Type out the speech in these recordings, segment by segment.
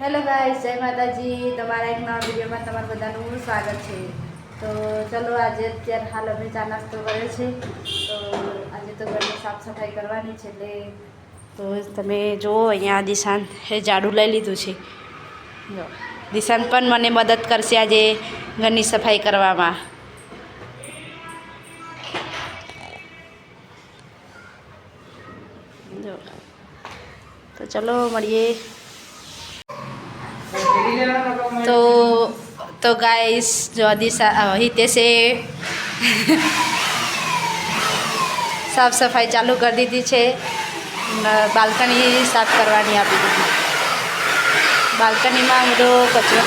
Hello guys, જય માતાજી। તમારા એક નવા વિડીયોમાં તમારું બધાનું સ્વાગત છે। તો ચલો, આજે અત્યારે હાલ અમે ચા નાસ્તો કર્યો છે। તો આજે તો ઘરની સાફ સફાઈ કરવાની છે, એટલે તો તમે જુઓ અહીંયા દિશાંત એ ઝાડુ લઈ લીધું છે। જો દિશાંત પણ મને મદદ કરશે આજે ઘરની સફાઈ કરવામાં। જો તો ચલો મળીએ। तो गाइस, जो दिशा हितेशे साफ सफाई चालू कर दी थी छे। बाल्कनी साफ करवानी आपी दीधी। बाल्कनी में बधो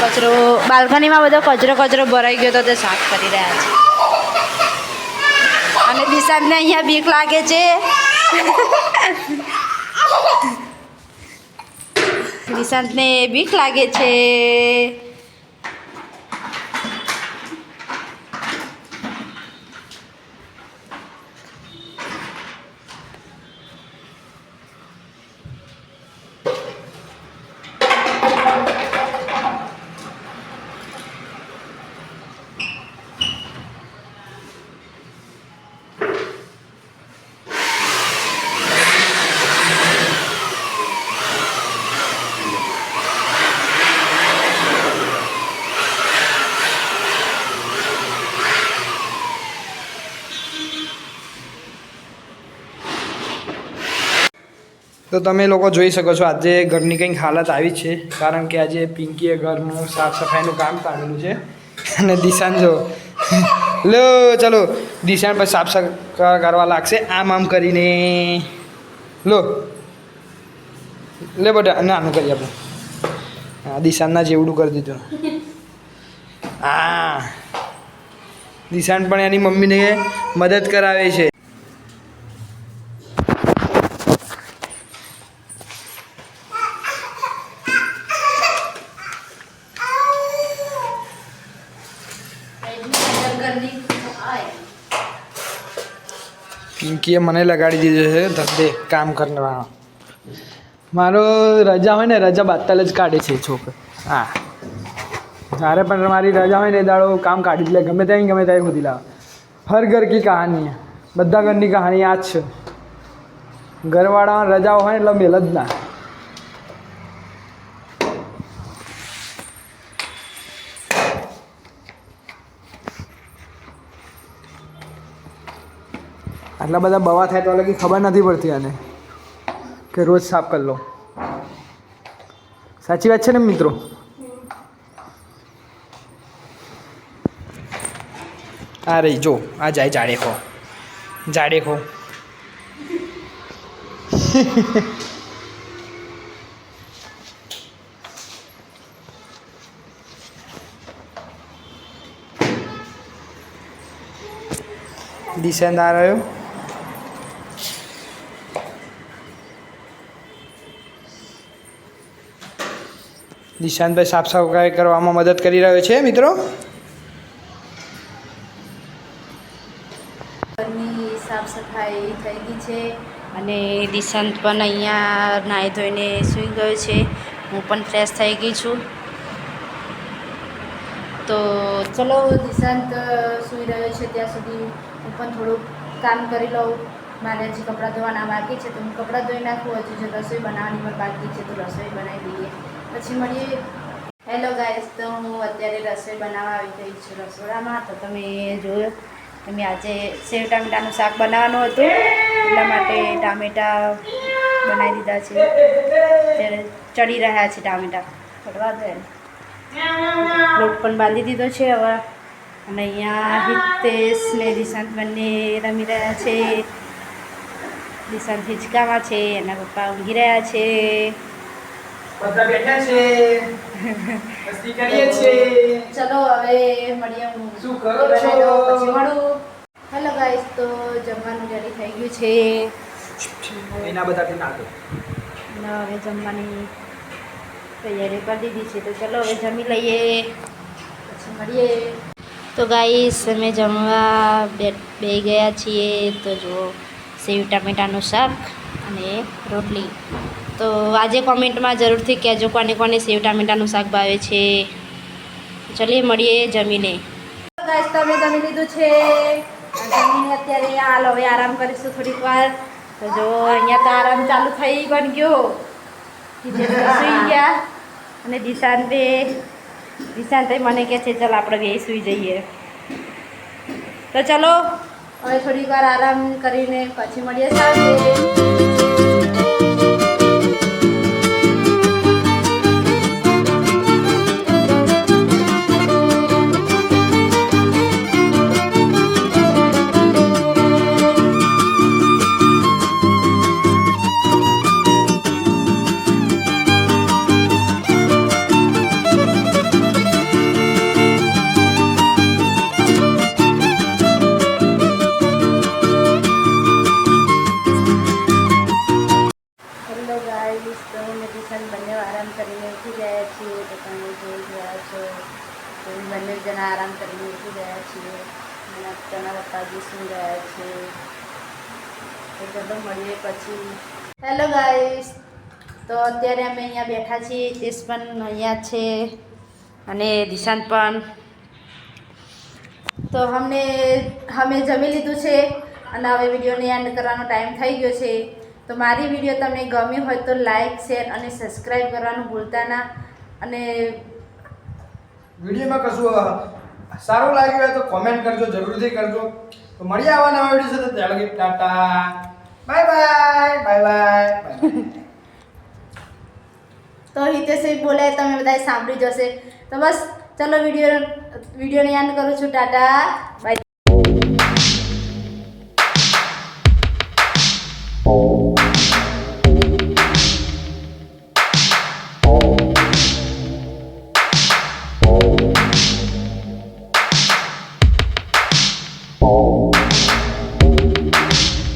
कचरो बाल्कनी में बधो कचरो भराई गयो तो साफ करी रह्या छे। अने दिशांत ने अहींया बीक लागे छे। दिशांत ने बीक लागे छे। तो તમે લોકો જોઈ શકો છો આજે ઘરની કંઈક હાલત આવી છે, કારણ કે આજે પિંકીએ ઘરનું સાફ સફાઈનું કામ કાઢેલું છે અને દિશાંત જો લો ચલો દિશાંત પછી સાફ સફાઈ કરવા લાગશે આમ કરીને। લો લે બેટા નાનું કરી આપણે। હા, દિશાંતના જેવડું કરી દીધું। હા, દિશાંત પણ એની મમ્મીને મદદ કરાવે છે। पिंकीए मने लगाड़ी दीधो है धंधे काम करने वाला। मारो रजा हो ने रजा बातल ज काढ़े छे छोकर। हाँ, अरे पण मारी रजा हो ने दाड़ो काम काढ़ी ज ले, गमे त्यां होधी लावे। हर घर की कहानी है, बधा घरनी कहानी आ ज छे। घरवाळा रजा होय એટલે મેલ જ ના। आटला बधा बवा थाय तो लगी खबर नहीं पड़ती आने कि रोज साफ कर लो। साची बात है ने मित्रों। आ रही जो आ जाए जाड़े खो दिशांत आ रह्यो। दिशांत भाई साफ सफाई करवामां मदद करी रह्यो छे मित्रों। ઘરની સાફ સફાઈ થઈ ગઈ છે અને દિશાંત પણ અહીંયા નાહી ધોઈને સૂઈ ગયો છે। હું પણ ફ્રેશ થઈ ગઈ છું। તો ચલો, દિશાંત સૂઈ રહ્યો છે ત્યાં સુધી હું પણ થોડુંક કામ કરી લઉં। મારે હજી કપડાં ધોવાના બાકી છે, તો હું કપડાં ધોઈ નાખું। હજી જો રસોઈ બનાવવાની પણ બાકી છે, તો રસોઈ બનાવી દઈએ પછી મળીએ। હેલો ગાઈસ, તો હું અત્યારે રસોઈ બનાવવા આવી ગઈ છું રસોડામાં। તો તમે જોયો અમે આજે સેવ ટામેટાનું શાક બનાવવાનું હતું, એટલા માટે ટામેટા બનાવી દીધા છે। ત્યારે ચડી રહ્યા છે ટામેટા, ચડવા દે। લોટ પણ બાંધી દીધો છે હવે। અને અહીંયા હિતેશ ને દિશાંત બંને રમી રહ્યા છે। દિશાંત હિંચકામાં છે, એના પપ્પા ઊંઘી રહ્યા છે। બધા બેઠા છે, મસ્તી કરીએ છે। ચલો હવે મળીએ। હું શું કરો છો? પછી મળું। હેલો ગાઈસ, તો જમવાનું રેડી થઈ ગયું છે એના બધાથી નાખો અને હવે જમવાની તૈયારી કરી દીધી છે। તો ચલો હવે જમી લઈએ પછી મળીએ। તો ગાઈસ, અમે જમવા બેસી ગયા છીએ। તો જુઓ, સેવ ટામેટાનું શાક અને રોટલી। તો આજે કોમેન્ટમાં જરૂરથી કહેજો કોને કોને સેવ ટામેટાનું શાક ભાવે છે. ચલીએ મળીએ જમીને. ગાઈસ તમે જમી લીધું છે. જમીને અત્યારે હાલ હવે આરામ કરીશું થોડીક વાર. તો જો અહીંયા તો આરામ ચાલુ થઈ પણ ગયો. સુઈ ગયા અને દિશાંતે મને કહે છે ચાલ આપણે બે સુઈ જઈએ. તો ચલો હવે થોડીક વાર આરામ કરીને પછી મળીએ સાંજે. બંને આરામ કરીને ઉઠી ગયા છીએ. તો તમે જોઈ રહ્યા છો તો બંને જણા આરામ કરીને ઉઠી ગયા છીએ. અને અત્યારના પપ્પાજી સુઈ ગયા છે. તો ચલો મળીએ પછી. હેલો ગાઈસ, તો અત્યારે અમે અહીંયા બેઠા છીએ. તેસ પણ અહીંયા છે અને દિશાંત પણ. તો અમે જમી લીધું છે અને હવે વિડીયોને એન્ડ કરવાનો ટાઈમ થઈ ગયો છે. તો મારી વિડીયો તમને ગમી હોય તો લાઈક, શેર અને સબસ્ક્રાઈબ કરવાનું ભૂલતા ના. અને વિડીયોમાં કશું સારું લાગ્યું હોય તો કોમેન્ટ કરજો, જરૂરથી કરજો. તો મળીએ આવા નવા વિડીયો સાથે. ત્યાં લગી Tata, bye bye, bye bye. તો હિતેશ બોલે તમે બધાએ સાંભળી જશે. તો બસ ચલો વિડીયોને એન્ડ કરું છું. ટાટા બાય.